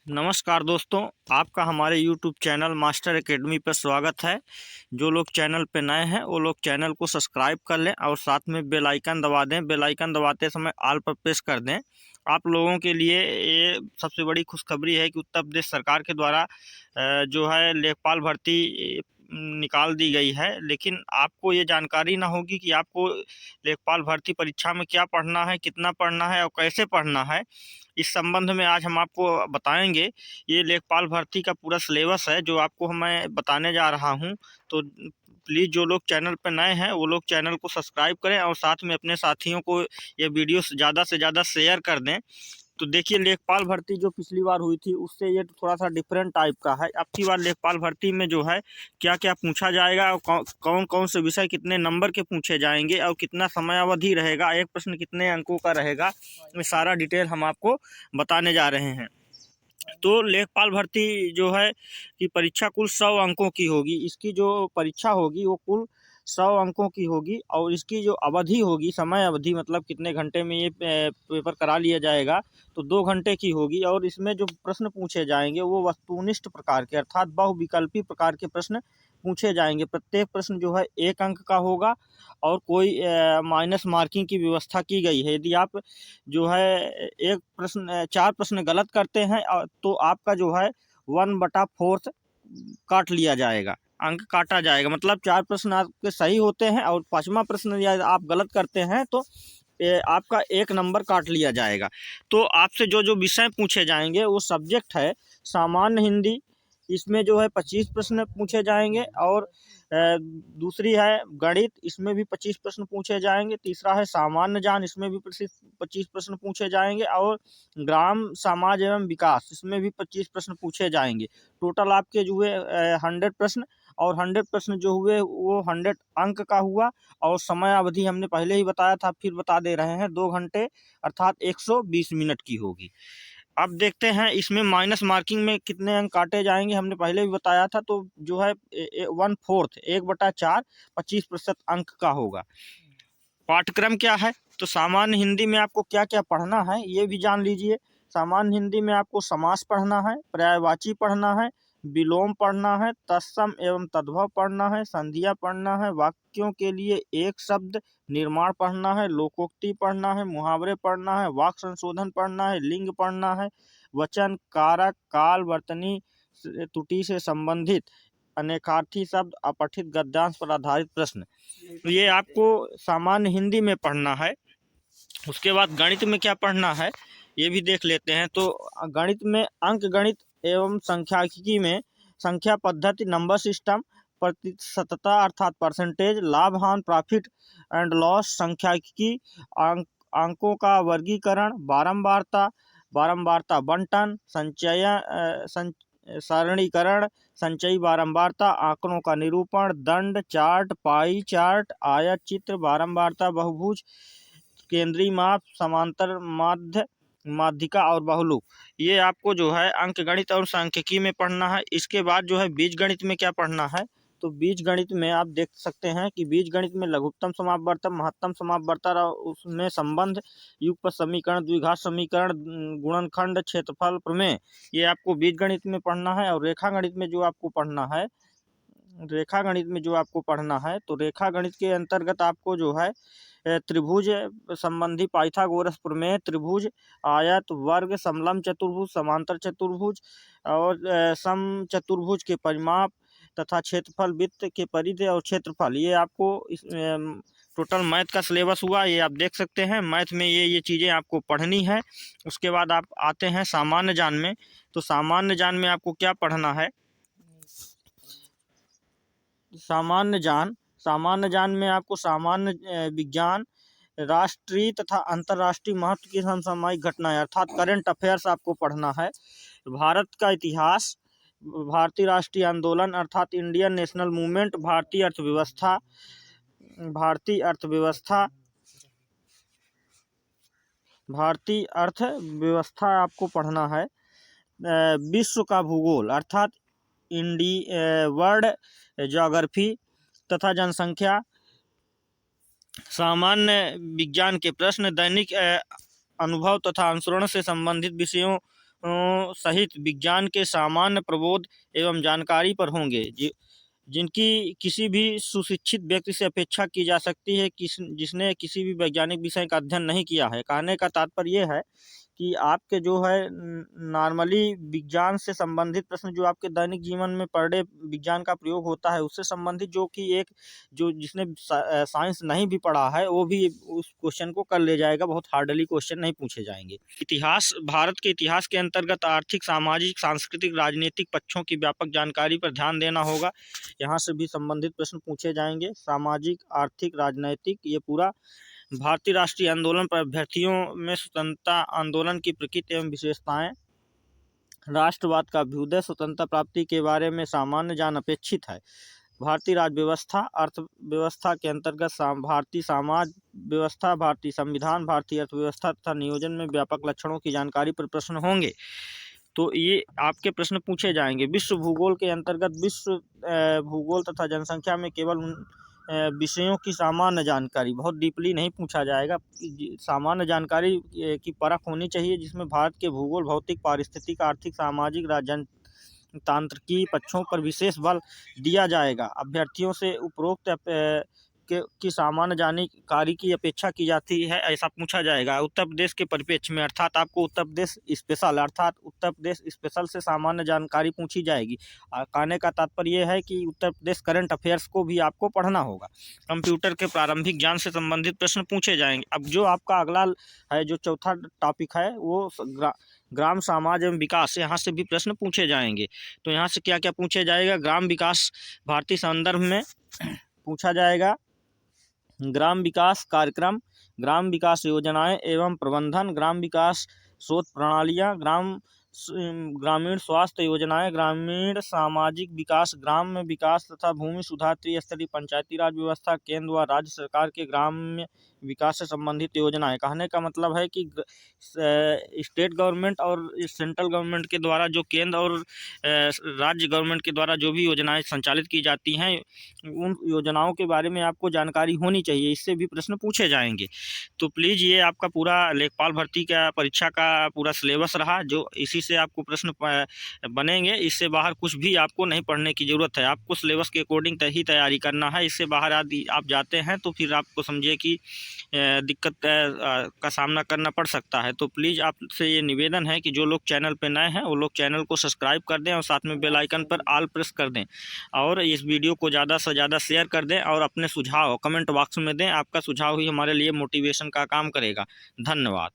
नमस्कार दोस्तों, आपका हमारे YouTube चैनल मास्टर एकेडमी पर स्वागत है। जो लोग चैनल पे नए हैं वो लोग चैनल को सब्सक्राइब कर लें और साथ में बेल आइकन दबा दें। बेल आइकन दबाते समय ऑल पर प्रेस कर दें। आप लोगों के लिए ये सबसे बड़ी खुशखबरी है कि उत्तर प्रदेश सरकार के द्वारा जो है लेखपाल भर्ती निकाल दी गई है। लेकिन आपको ये जानकारी ना होगी कि आपको लेखपाल भर्ती परीक्षा में क्या पढ़ना है, कितना पढ़ना है और कैसे पढ़ना है। इस संबंध में आज हम आपको बताएंगे। ये लेखपाल भर्ती का पूरा सिलेबस है जो आपको मैं बताने जा रहा हूँ। तो प्लीज़ जो लोग चैनल पर नए हैं वो लोग चैनल को सब्सक्राइब करें और साथ में अपने साथियों को ये वीडियो ज़्यादा से ज़्यादा शेयर कर दें। तो देखिए, लेखपाल भर्ती जो पिछली बार हुई थी उससे ये थोड़ा सा डिफरेंट टाइप का है। अब की बार लेखपाल भर्ती में जो है क्या क्या पूछा जाएगा और कौन कौन से विषय कितने नंबर के पूछे जाएंगे और कितना समय अवधि रहेगा, एक प्रश्न कितने अंकों का रहेगा, ये सारा डिटेल हम आपको बताने जा रहे हैं। तो लेखपाल भर्ती जो है कि परीक्षा कुल 100 अंकों की होगी। इसकी जो परीक्षा होगी वो कुल 100 अंकों की होगी और इसकी जो अवधि होगी, समय अवधि मतलब कितने घंटे में ये पेपर करा लिया जाएगा, तो 2 घंटे की होगी। और इसमें जो प्रश्न पूछे जाएंगे वो वस्तुनिष्ठ प्रकार के अर्थात बहुविकल्पी प्रकार के प्रश्न पूछे जाएंगे। प्रत्येक प्रश्न जो है 1 अंक का होगा और कोई माइनस मार्किंग की व्यवस्था की गई है। यदि आप जो है एक प्रश्न 4 प्रश्न गलत करते हैं तो आपका जो है 1/4 काट लिया जाएगा, अंक काटा जाएगा। मतलब 4 प्रश्न आपके सही होते हैं और 5वां प्रश्न या आप गलत करते हैं तो आपका 1 नंबर काट लिया जाएगा। तो आपसे जो जो विषय पूछे जाएंगे वो सब्जेक्ट है सामान्य हिंदी, इसमें जो है 25 प्रश्न पूछे जाएंगे। और दूसरी है गणित, इसमें भी 25 प्रश्न पूछे जाएंगे। तीसरा है सामान्य ज्ञान, इसमें भी 25 प्रश्न पूछे जाएंगे। और ग्राम समाज एवं विकास, इसमें भी 25 प्रश्न पूछे जाएंगे। टोटल आपके जो हुए 100 प्रश्न, और 100 प्रश्न जो हुए वो 100 अंक का हुआ। और समय अवधि हमने पहले ही बताया था, फिर बता दे रहे हैं, 2 घंटे अर्थात 120 मिनट की होगी। अब देखते हैं इसमें माइनस मार्किंग में कितने अंक काटे जाएंगे। हमने पहले भी बताया था, तो जो है 1/4 1/4 25% अंक का होगा। पाठ्यक्रम क्या है, तो सामान्य हिंदी में आपको क्या क्या पढ़ना है ये भी जान लीजिए। सामान्य हिंदी में आपको समास पढ़ना है, पर्यायवाची पढ़ना है, विलोम पढ़ना है, तत्सम एवं तद्भव पढ़ना है, संधियाँ पढ़ना है, वाक्यों के लिए एक शब्द निर्माण पढ़ना है, लोकोक्ति पढ़ना है, मुहावरे पढ़ना है, वाक्य संशोधन पढ़ना है, लिंग पढ़ना है, वचन, कारक, काल, वर्तनी, त्रुटि से संबंधित अनेकार्थी शब्द, अपठित गद्यांश पर आधारित प्रश्न, ये आपको सामान्य हिंदी में पढ़ना है। उसके बाद गणित में क्या पढ़ना है ये भी देख लेते हैं। तो गणित में अंक गणित एवं सांख्यिकी में संख्या पद्धति, नंबर सिस्टम, प्रतिशतता अर्थात परसेंटेज, लाभ हानि प्रॉफिट एंड लॉस, सांख्यिकी, अंकों का वर्गीकरण, बारंबारता बंटन, सरणीकरण, संचयी बारंबारता, आंकड़ों का निरूपण, दंड, चार्ट, पाई चार्ट, आयत चित्र, बारंबारता, बहुभुज, केंद्रीय माप, समांतर माध्य, माध्यिका और बहुलक, ये आपको जो है अंक गणित और सांख्यिकी में पढ़ना है। इसके बाद जो है बीज गणित में क्या पढ़ना है, तो बीज गणित में आप देख सकते हैं कि बीज गणित में लघुत्तम समापवर्तक, महत्तम समापवर्तक और उसमें संबंध, युगपत समीकरण, द्विघात समीकरण, गुणनखंड, क्षेत्रफल प्रमेय, ये आपको बीज गणित में पढ़ना है। और रेखा गणित में जो आपको पढ़ना है, तो रेखा गणित के अंतर्गत आपको जो है त्रिभुज संबंधी पाइथागोरस प्रमेय, त्रिभुज, आयत, वर्ग, समलंब चतुर्भुज, समांतर चतुर्भुज और सम चतुर्भुज के परिमाप तथा क्षेत्रफल, वृत्त के परिधि और क्षेत्रफल, ये आपको टोटल मैथ का सिलेबस हुआ। ये आप देख सकते हैं, मैथ में ये चीज़ें आपको पढ़नी है। उसके बाद आप आते हैं सामान्य ज्ञान में। तो सामान्य ज्ञान में आपको क्या पढ़ना है, सामान्य ज्ञान में आपको सामान्य विज्ञान, राष्ट्रीय तथा अंतर्राष्ट्रीय महत्व की समसामयिक घटनाएं अर्थात करंट अफेयर्स आपको पढ़ना है। भारत का इतिहास, भारतीय राष्ट्रीय आंदोलन अर्थात इंडियन नेशनल मूवमेंट, भारतीय अर्थव्यवस्था आपको पढ़ना है। विश्व का भूगोल अर्थात वर्ल्ड ज्योग्राफी तथा जनसंख्या, सामान्य विज्ञान के प्रश्न, दैनिक अनुभव तथा अनुसरण से संबंधित विषयों सहित विज्ञान के सामान्य प्रबोध एवं जानकारी पर होंगे, जिनकी किसी भी सुशिक्षित व्यक्ति से अपेक्षा की जा सकती है जिसने किसी भी वैज्ञानिक विषय का अध्ययन नहीं किया है। कहने का तात्पर्य ये है कि आपके जो है नॉर्मली विज्ञान से संबंधित प्रश्न जो आपके दैनिक जीवन में पर डे विज्ञान का प्रयोग होता है उससे संबंधित जो कि एक जो जिसने साइंस नहीं भी पढ़ा है वो भी उस क्वेश्चन को कर ले जाएगा। बहुत हार्डली क्वेश्चन नहीं पूछे जाएंगे। इतिहास, भारत के इतिहास के अंतर्गत आर्थिक, सामाजिक, सांस्कृतिक, राजनीतिक पक्षों की व्यापक जानकारी पर ध्यान देना होगा। यहाँ से भी संबंधित प्रश्न पूछे जाएंगे। सामाजिक, आर्थिक, राजनैतिक, ये पूरा भारतीय राष्ट्रीय आंदोलन पर अभ्यर्थियों में स्वतंत्रता आंदोलन की प्रकृति एवं विशेषताएं, राष्ट्रवाद का अभ्युदय, स्वतंत्रता प्राप्ति के बारे में सामान्य ज्ञान अपेक्षित है। भारतीय राज्य व्यवस्था, अर्थव्यवस्था के अंतर्गत भारतीय समाज व्यवस्था, भारतीय संविधान, भारतीय अर्थव्यवस्था तथा नियोजन में व्यापक लक्षणों की जानकारी पर प्रश्न होंगे। तो ये आपके प्रश्न पूछे जाएंगे। विश्व भूगोल के अंतर्गत विश्व भूगोल तथा जनसंख्या में केवल उन विषयों की सामान्य जानकारी, बहुत डीपली नहीं पूछा जाएगा। सामान्य जानकारी की परख होनी चाहिए जिसमें भारत के भूगोल, भौतिक, पारिस्थितिक, आर्थिक, सामाजिक, राजनीतिक पक्षों पर विशेष बल दिया जाएगा। अभ्यर्थियों से उपरोक्त की सामान्य जानकारी की अपेक्षा की जाती है, ऐसा पूछा जाएगा। उत्तर प्रदेश के परिप्रेक्ष्य में, अर्थात आपको उत्तर प्रदेश स्पेशल, अर्थात उत्तर प्रदेश स्पेशल से सामान्य जानकारी पूछी जाएगी। कहने का तात्पर्य यह है कि उत्तर प्रदेश करंट अफेयर्स को भी आपको पढ़ना होगा। कंप्यूटर के प्रारंभिक ज्ञान से संबंधित प्रश्न पूछे जाएंगे। अब जो आपका अगला है, जो चौथा टॉपिक है, वो ग्राम, समाज एवं विकास, यहाँ से भी प्रश्न पूछे जाएंगे। तो यहाँ से क्या क्या पूछे जाएगा? ग्राम विकास भारतीय संदर्भ में पूछा जाएगा। ग्राम विकास कार्यक्रम, ग्राम विकास योजनाएं एवं प्रबंधन, ग्राम विकास स्रोत प्रणालियां, ग्रामीण स्वास्थ्य योजनाएं, ग्रामीण सामाजिक विकास, ग्राम विकास तथा भूमि सुधार, त्रिस्तरीय पंचायती राज व्यवस्था, केंद्र व राज्य सरकार के ग्राम्य विकास से संबंधित योजनाएं। कहने का मतलब है कि स्टेट गवर्नमेंट और सेंट्रल गवर्नमेंट के द्वारा जो केंद्र और राज्य गवर्नमेंट के द्वारा जो भी योजनाएं संचालित की जाती हैं उन योजनाओं के बारे में आपको जानकारी होनी चाहिए। इससे भी प्रश्न पूछे जाएंगे। तो प्लीज़ ये आपका पूरा लेखपाल भर्ती का परीक्षा का पूरा सिलेबस रहा, जो इसी से आपको प्रश्न बनेंगे। इससे बाहर कुछ भी आपको नहीं पढ़ने की ज़रूरत है। आपको सिलेबस के अकॉर्डिंग ही तैयारी करना है। इससे बाहर यदि आप जाते हैं तो फिर आपको समझिए कि दिक्कत का सामना करना पड़ सकता है। तो प्लीज़ आपसे ये निवेदन है कि जो लोग चैनल पे नए हैं वो लोग चैनल को सब्सक्राइब कर दें और साथ में बेल आइकन पर ऑल प्रेस कर दें और इस वीडियो को ज़्यादा से ज़्यादा शेयर कर दें और अपने सुझाव कमेंट बॉक्स में दें। आपका सुझाव ही हमारे लिए मोटिवेशन का काम करेगा। धन्यवाद।